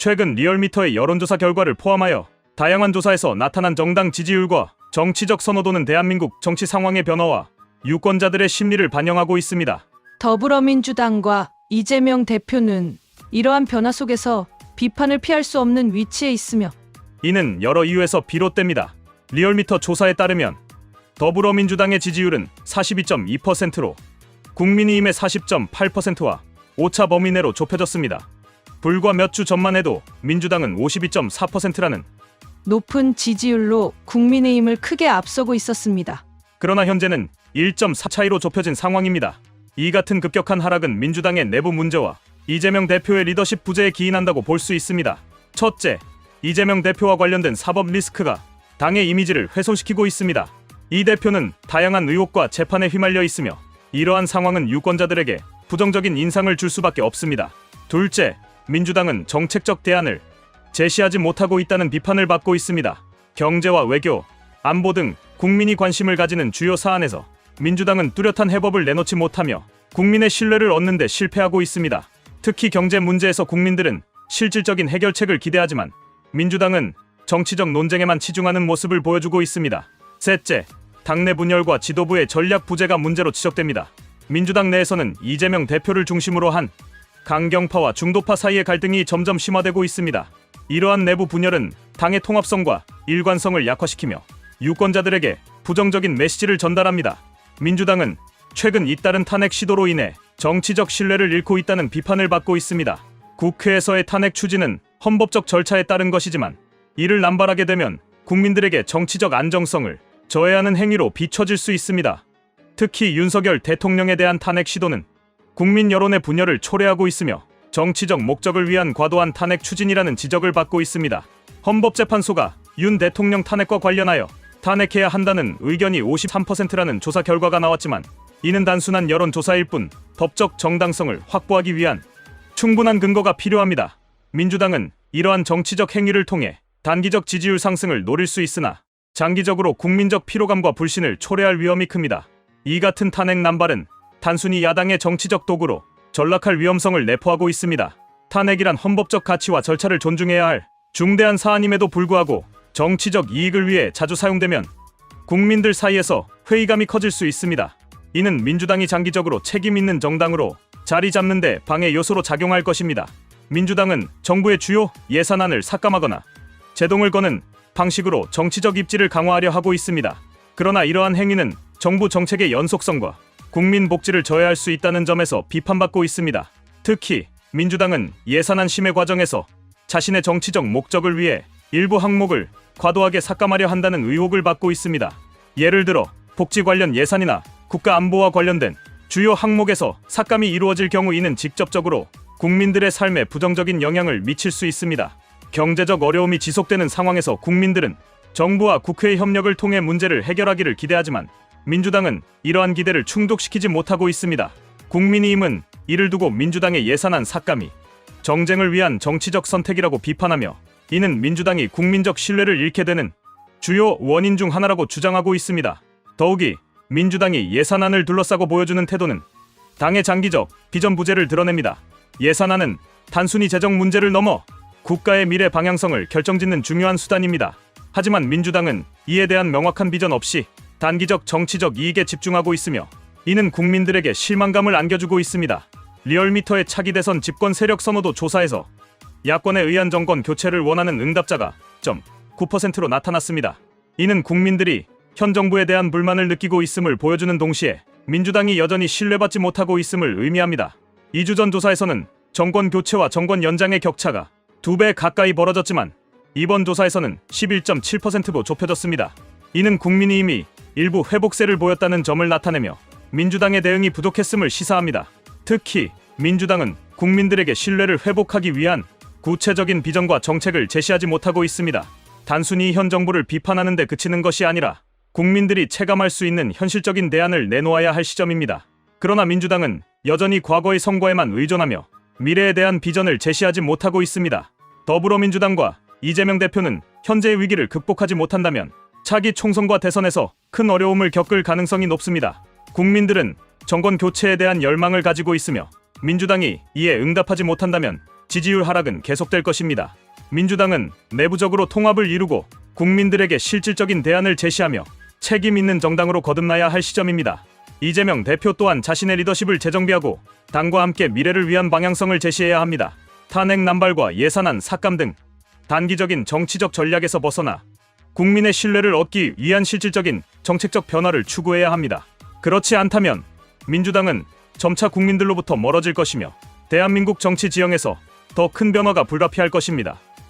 최근 리얼미터의 여론조사 결과를 포함하여 다양한 조사에서 나타난 정당 지지율과 정치적 선호도는 대한민국 정치 상황의 변화와 유권자들의 심리를 반영하고 있습니다. 더불어민주당과 이재명 대표는 이러한 변화 속에서 비판을 피할 수 없는 위치에 있으며 이는 여러 이유에서 비롯됩니다. 리얼미터 조사에 따르면 더불어민주당의 지지율은 42.2%로 국민의힘의 40.8%와 오차 범위 내로 좁혀졌습니다. 불과 몇 주 전만 해도 민주당은 52.4%라는 높은 지지율로 국민의힘을 크게 앞서고 있었습니다. 그러나 현재는 1.4 차이로 좁혀진 상황입니다. 이 같은 급격한 하락은 민주당의 내부 문제와 이재명 대표의 리더십 부재에 기인한다고 볼 수 있습니다. 첫째, 이재명 대표와 관련된 사법 리스크가 당의 이미지를 훼손시키고 있습니다. 이 대표는 다양한 의혹과 재판에 휘말려 있으며 이러한 상황은 유권자들에게 부정적인 인상을 줄 수밖에 없습니다. 둘째, 민주당은 정책적 대안을 제시하지 못하고 있다는 비판을 받고 있습니다. 경제와 외교, 안보 등 국민이 관심을 가지는 주요 사안에서 민주당은 뚜렷한 해법을 내놓지 못하며 국민의 신뢰를 얻는 데 실패하고 있습니다. 특히 경제 문제에서 국민들은 실질적인 해결책을 기대하지만 민주당은 정치적 논쟁에만 치중하는 모습을 보여주고 있습니다. 셋째, 당내 분열과 지도부의 전략 부재가 문제로 지적됩니다. 민주당 내에서는 이재명 대표를 중심으로 한 강경파와 중도파 사이의 갈등이 점점 심화되고 있습니다. 이러한 내부 분열은 당의 통합성과 일관성을 약화시키며 유권자들에게 부정적인 메시지를 전달합니다. 민주당은 최근 잇따른 탄핵 시도로 인해 정치적 신뢰를 잃고 있다는 비판을 받고 있습니다. 국회에서의 탄핵 추진은 헌법적 절차에 따른 것이지만 이를 남발하게 되면 국민들에게 정치적 안정성을 저해하는 행위로 비춰질 수 있습니다. 특히 윤석열 대통령에 대한 탄핵 시도는 국민 여론의 분열을 초래하고 있으며 정치적 목적을 위한 과도한 탄핵 추진이라는 지적을 받고 있습니다. 헌법재판소가 윤 대통령 탄핵과 관련하여 탄핵해야 한다는 의견이 53%라는 조사 결과가 나왔지만 이는 단순한 여론조사일 뿐 법적 정당성을 확보하기 위한 충분한 근거가 필요합니다. 민주당은 이러한 정치적 행위를 통해 단기적 지지율 상승을 노릴 수 있으나 장기적으로 국민적 피로감과 불신을 초래할 위험이 큽니다. 이 같은 탄핵 남발은 단순히 야당의 정치적 도구로 전락할 위험성을 내포하고 있습니다. 탄핵이란 헌법적 가치와 절차를 존중해야 할 중대한 사안임에도 불구하고 정치적 이익을 위해 자주 사용되면 국민들 사이에서 회의감이 커질 수 있습니다. 이는 민주당이 장기적으로 책임 있는 정당으로 자리 잡는 데 방해 요소로 작용할 것입니다. 민주당은 정부의 주요 예산안을 삭감하거나 제동을 거는 방식으로 정치적 입지를 강화하려 하고 있습니다. 그러나 이러한 행위는 정부 정책의 연속성과 국민 복지를 저해할 수 있다는 점에서 비판받고 있습니다. 특히 민주당은 예산안 심의 과정에서 자신의 정치적 목적을 위해 일부 항목을 과도하게 삭감하려 한다는 의혹을 받고 있습니다. 예를 들어 복지 관련 예산이나 국가 안보와 관련된 주요 항목에서 삭감이 이루어질 경우 이는 직접적으로 국민들의 삶에 부정적인 영향을 미칠 수 있습니다. 경제적 어려움이 지속되는 상황에서 국민들은 정부와 국회의 협력을 통해 문제를 해결하기를 기대하지만 민주당은 이러한 기대를 충족시키지 못하고 있습니다. 국민의힘은 이를 두고 민주당의 예산안 삭감이 정쟁을 위한 정치적 선택이라고 비판하며 이는 민주당이 국민적 신뢰를 잃게 되는 주요 원인 중 하나라고 주장하고 있습니다. 더욱이 민주당이 예산안을 둘러싸고 보여주는 태도는 당의 장기적 비전 부재를 드러냅니다. 예산안은 단순히 재정 문제를 넘어 국가의 미래 방향성을 결정짓는 중요한 수단입니다. 하지만 민주당은 이에 대한 명확한 비전 없이 단기적 정치적 이익에 집중하고 있으며 이는 국민들에게 실망감을 안겨주고 있습니다. 리얼미터의 차기 대선 집권 세력 선호도 조사에서 야권에 의한 정권 교체를 원하는 응답자가 9%로 나타났습니다. 이는 국민들이 현 정부에 대한 불만을 느끼고 있음을 보여주는 동시에 민주당이 여전히 신뢰받지 못하고 있음을 의미합니다. 2주 전 조사에서는 정권 교체와 정권 연장의 격차가 2배 가까이 벌어졌지만 이번 조사에서는 11.7%로 좁혀졌습니다. 이는 국민의힘이 일부 회복세를 보였다는 점을 나타내며 민주당의 대응이 부족했음을 시사합니다. 특히 민주당은 국민들에게 신뢰를 회복하기 위한 구체적인 비전과 정책을 제시하지 못하고 있습니다. 단순히 현 정부를 비판하는 데 그치는 것이 아니라 국민들이 체감할 수 있는 현실적인 대안을 내놓아야 할 시점입니다. 그러나 민주당은 여전히 과거의 성과에만 의존하며 미래에 대한 비전을 제시하지 못하고 있습니다. 더불어민주당과 이재명 대표는 현재의 위기를 극복하지 못한다면 차기 총선과 대선에서 큰 어려움을 겪을 가능성이 높습니다. 국민들은 정권 교체에 대한 열망을 가지고 있으며 민주당이 이에 응답하지 못한다면 지지율 하락은 계속될 것입니다. 민주당은 내부적으로 통합을 이루고 국민들에게 실질적인 대안을 제시하며 책임 있는 정당으로 거듭나야 할 시점입니다. 이재명 대표 또한 자신의 리더십을 재정비하고 당과 함께 미래를 위한 방향성을 제시해야 합니다. 탄핵 남발과 예산안 삭감 등 단기적인 정치적 전략에서 벗어나 국민의 신뢰를 얻기 위한 실질적인 정책적 변화를 추구해야 합니다. 그렇지 않다면 민주당은 점차 국민들로부터 멀어질 것이며 대한민국 정치 지형에서 더 큰 변화가 불가피할 것입니다.